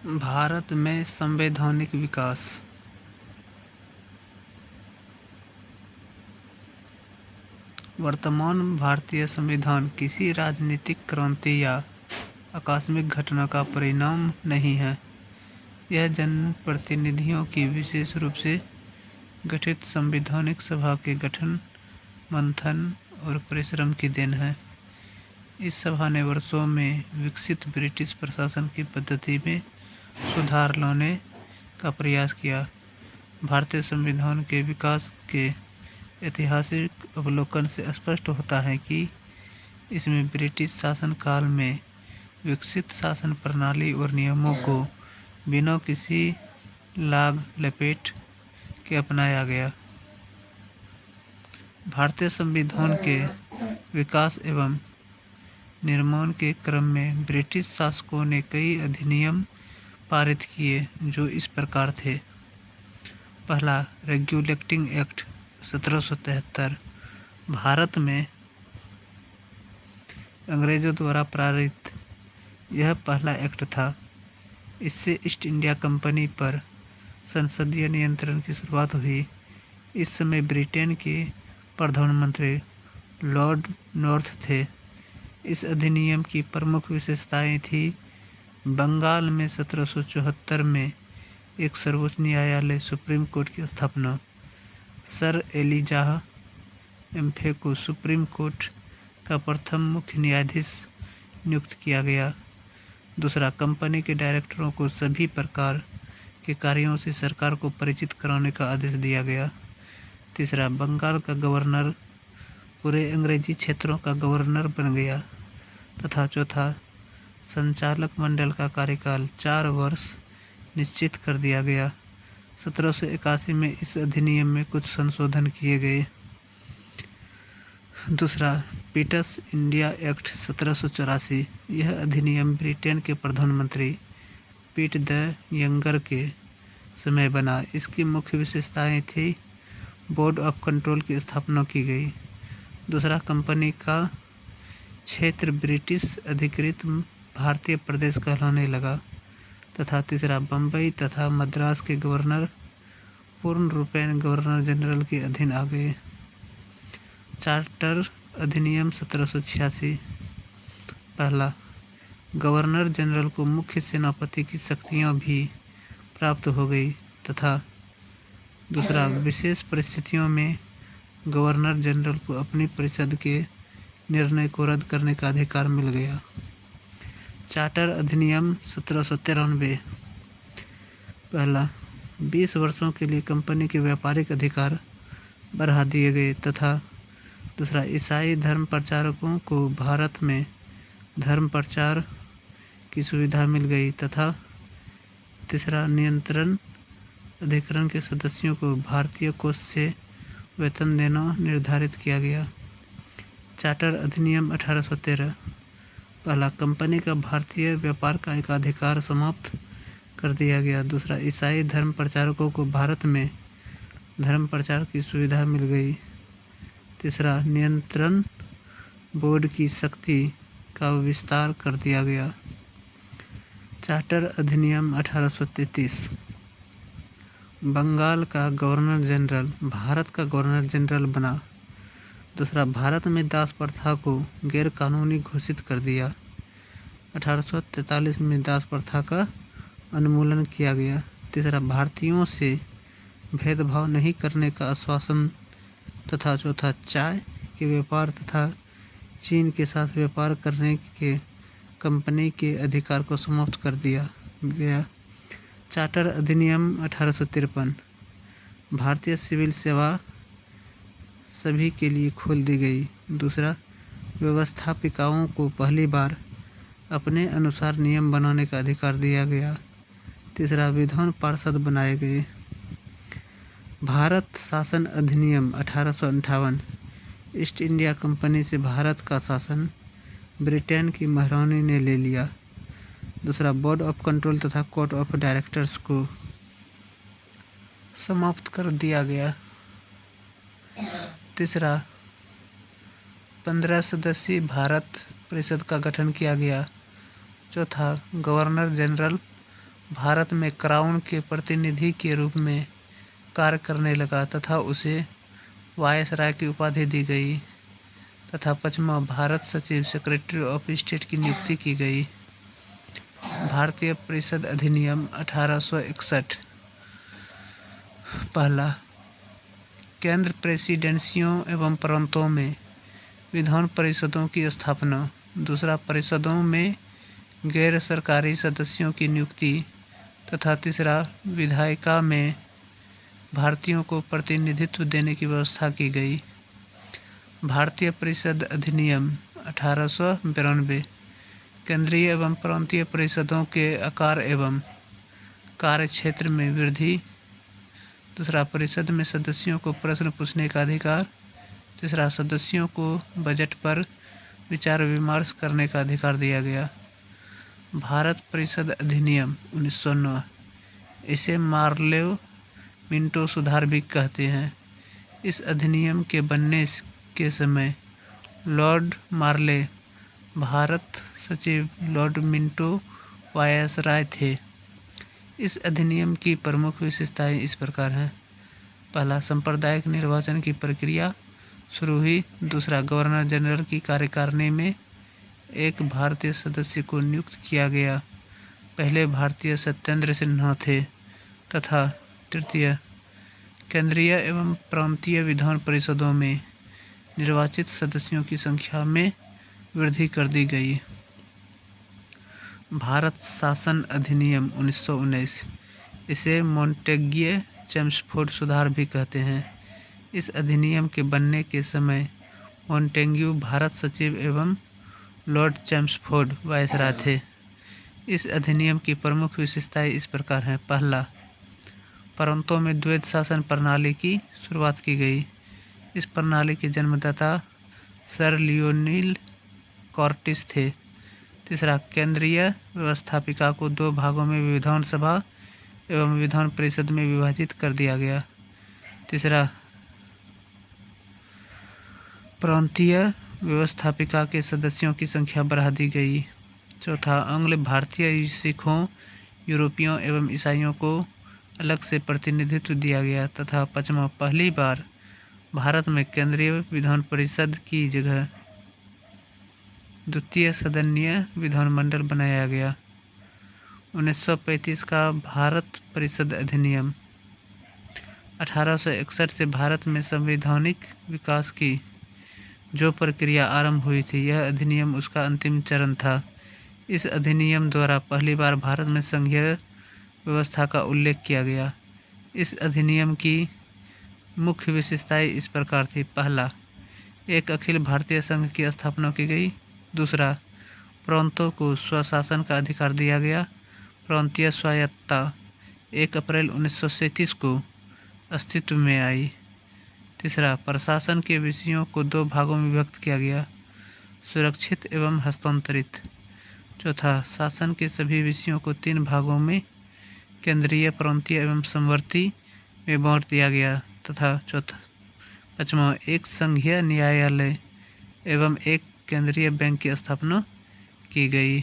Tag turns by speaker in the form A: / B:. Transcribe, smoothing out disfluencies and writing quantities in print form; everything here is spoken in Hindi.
A: भारत में संवैधानिक विकास। वर्तमान भारतीय संविधान किसी राजनीतिक क्रांति या आकस्मिक घटना का परिणाम नहीं है। यह जनप्रतिनिधियों की विशेष रूप से गठित संवैधानिक सभा के गठन, मंथन और परिश्रम की देन है। इस सभा ने वर्षों में विकसित ब्रिटिश प्रशासन की पद्धति में सुधार लाने का प्रयास किया। भारतीय संविधान के विकास के ऐतिहासिक अवलोकन से स्पष्ट होता है कि इसमें ब्रिटिश शासनकाल में विकसित शासन प्रणाली और नियमों को बिना किसी लाग लपेट के अपनाया गया। भारतीय संविधान के विकास एवं निर्माण के क्रम में ब्रिटिश शासकों ने कई अधिनियम पारित किए जो इस प्रकार थे। पहला, रेगुलेटिंग एक्ट 1773 भारत में अंग्रेजों द्वारा पारित यह पहला एक्ट था। इससे ईस्ट इंडिया कंपनी पर संसदीय नियंत्रण की शुरुआत हुई। इस समय ब्रिटेन के प्रधानमंत्री लॉर्ड नॉर्थ थे। इस अधिनियम की प्रमुख विशेषताएं थी बंगाल में 1774 में एक सर्वोच्च न्यायालय सुप्रीम कोर्ट की स्थापना, सर एलिजाह एम्फे को सुप्रीम कोर्ट का प्रथम मुख्य न्यायाधीश नियुक्त किया गया। दूसरा, कंपनी के डायरेक्टरों को सभी प्रकार के कार्यों से सरकार को परिचित कराने का आदेश दिया गया। तीसरा, बंगाल का गवर्नर पूरे अंग्रेजी क्षेत्रों का गवर्नर बन गया। तथा चौथा, संचालक मंडल का कार्यकाल 4 वर्ष निश्चित कर दिया गया। 1781 में इस अधिनियम में कुछ संशोधन किए गए। दूसरा, पीटस इंडिया एक्ट 1784 यह अधिनियम ब्रिटेन के प्रधानमंत्री पीट द यंगर के समय बना। इसकी मुख्य विशेषताएं थी बोर्ड ऑफ कंट्रोल की स्थापना की गई। दूसरा, कंपनी का क्षेत्र ब्रिटिश अधिकृत भारतीय प्रदेश कहलाने लगा। तथा तीसरा, बम्बई तथा मद्रास के गवर्नर पूर्ण रूपेण गवर्नर जनरल के अधीन आ गए। चार्टर अधिनियम 1786 पहला, गवर्नर जनरल को मुख्य सेनापति की शक्तियां भी प्राप्त हो गई। तथा दूसरा, विशेष परिस्थितियों में गवर्नर जनरल को अपनी परिषद के निर्णय को रद्द करने का अधिकार मिल गया। चार्टर अधिनियम 1793 पहला, 20 वर्षों के लिए कंपनी के व्यापारिक अधिकार बढ़ा दिए गए। तथा दूसरा, ईसाई धर्म प्रचारकों को भारत में धर्म प्रचार की सुविधा मिल गई। तथा तीसरा, नियंत्रण अधिकरण के सदस्यों को भारतीय कोष से वेतन देना निर्धारित किया गया। चार्टर अधिनियम 1813 पहला, कंपनी का भारतीय व्यापार का एकाधिकार समाप्त कर दिया गया। दूसरा, ईसाई धर्म प्रचारकों को भारत में धर्म प्रचार की सुविधा मिल गई। तीसरा, नियंत्रण बोर्ड की शक्ति का विस्तार कर दिया गया। चार्टर अधिनियम 1833 बंगाल का गवर्नर जनरल भारत का गवर्नर जनरल बना। दूसरा, भारत में दास प्रथा को गैर कानूनी घोषित कर दिया। 1843 में दास प्रथा का उन्मूलन किया गया। तीसरा, भारतीयों से भेदभाव नहीं करने का आश्वासन। तथा चौथा, चाय के व्यापार तथा चीन के साथ व्यापार करने के कंपनी के अधिकार को समाप्त कर दिया गया। चार्टर अधिनियम 1853 भारतीय सिविल सेवा सभी के लिए खोल दी गई। दूसरा, व्यवस्थापिकाओं को पहली बार अपने अनुसार नियम बनाने का अधिकार दिया गया। तीसरा, विधान पार्षद बनाए गए। भारत शासन अधिनियम 1858 ईस्ट इंडिया कंपनी से भारत का शासन ब्रिटेन की महारानी ने ले लिया। दूसरा, बोर्ड ऑफ कंट्रोल तथा कोर्ट ऑफ डायरेक्टर्स को समाप्त कर दिया गया। तीसरा, 15 सदस्यीय भारत परिषद का गठन किया गया। चौथा, गवर्नर जनरल भारत में क्राउन के प्रतिनिधि के रूप में कार्य करने लगा तथा उसे वायसराय की उपाधि दी गई तथा पचमा भारत सचिव सेक्रेटरी ऑफ स्टेट की नियुक्ति की गई। भारतीय परिषद अधिनियम 1861। पहला, केंद्र प्रेसिडेंसियों एवं प्रांतों में विधान परिषदों की स्थापना। दूसरा, परिषदों में गैर सरकारी सदस्यों की नियुक्ति तथा तीसरा, विधायिका में भारतीयों को प्रतिनिधित्व देने की व्यवस्था की गई। भारतीय परिषद अधिनियम 1892 केंद्रीय एवं प्रांतीय परिषदों के आकार एवं कार्य क्षेत्र में वृद्धि। दूसरा, परिषद में सदस्यों को प्रश्न पूछने का अधिकार। तीसरा, सदस्यों को बजट पर विचार विमर्श करने का अधिकार दिया गया। भारत परिषद अधिनियम 1909, इसे मार्लेव मिंटो सुधार भी कहते हैं। इस अधिनियम के बनने के समय लॉर्ड मार्ले भारत सचिव, लॉर्ड मिंटो वायसराय थे। इस अधिनियम की प्रमुख विशेषताएं इस प्रकार हैं। पहला, सांप्रदायिक निर्वाचन की प्रक्रिया शुरू हुई। दूसरा, गवर्नर जनरल की कार्यकारिणी में एक भारतीय सदस्य को नियुक्त किया गया। पहले भारतीय सत्येंद्र सिन्हा थे। तथा तृतीय, केंद्रीय एवं प्रांतीय विधान परिषदों में निर्वाचित सदस्यों की संख्या में वृद्धि कर दी गई। भारत शासन अधिनियम 1919, इसे मॉन्टेग्यू चेम्सफोर्ड सुधार भी कहते हैं। इस अधिनियम के बनने के समय मॉन्टेग्यू भारत सचिव एवं लॉर्ड चेम्सफोर्ड वायसराय थे। इस अधिनियम की प्रमुख विशेषताएं इस प्रकार हैं। पहला, प्रांतों में द्वैध शासन प्रणाली की शुरुआत की गई। इस प्रणाली के जन्मदाता सर लियोनिल कॉर्टिस थे। तीसरा, केंद्रीय व्यवस्थापिका को दो भागों में विधानसभा एवं विधान परिषद में विभाजित कर दिया गया। तीसरा, प्रांतीय व्यवस्थापिका के सदस्यों की संख्या बढ़ा दी गई। चौथा, आंग्ल भारतीय, सिखों, यूरोपियों एवं ईसाइयों को अलग से प्रतिनिधित्व दिया गया। तथा पांचवा, पहली बार भारत में केंद्रीय विधान परिषद की जगह द्वितीय सदनीय विधानमंडल बनाया गया। 1935 का भारत परिषद अधिनियम। 1861 से भारत में संवैधानिक विकास की जो प्रक्रिया आरंभ हुई थी, यह अधिनियम उसका अंतिम चरण था। इस अधिनियम द्वारा पहली बार भारत में संघीय व्यवस्था का उल्लेख किया गया। इस अधिनियम की मुख्य विशेषताएं इस प्रकार थी। पहला, एक अखिल भारतीय संघ की स्थापना की गई। दूसरा, प्रांतों को स्वशासन का अधिकार दिया गया। प्रांतीय स्वायत्तता 1 अप्रैल 1937 को अस्तित्व में आई। तीसरा, प्रशासन के विषयों को 2 भागों में विभक्त किया गया, सुरक्षित एवं हस्तांतरित। चौथा, शासन के सभी विषयों को 3 भागों में, केंद्रीय, प्रांतीय एवं समवर्ती में बांट दिया गया। तथा चौथा, पांचवा, एक संघीय न्यायालय एवं एक केंद्रीय बैंक की स्थापना की गई।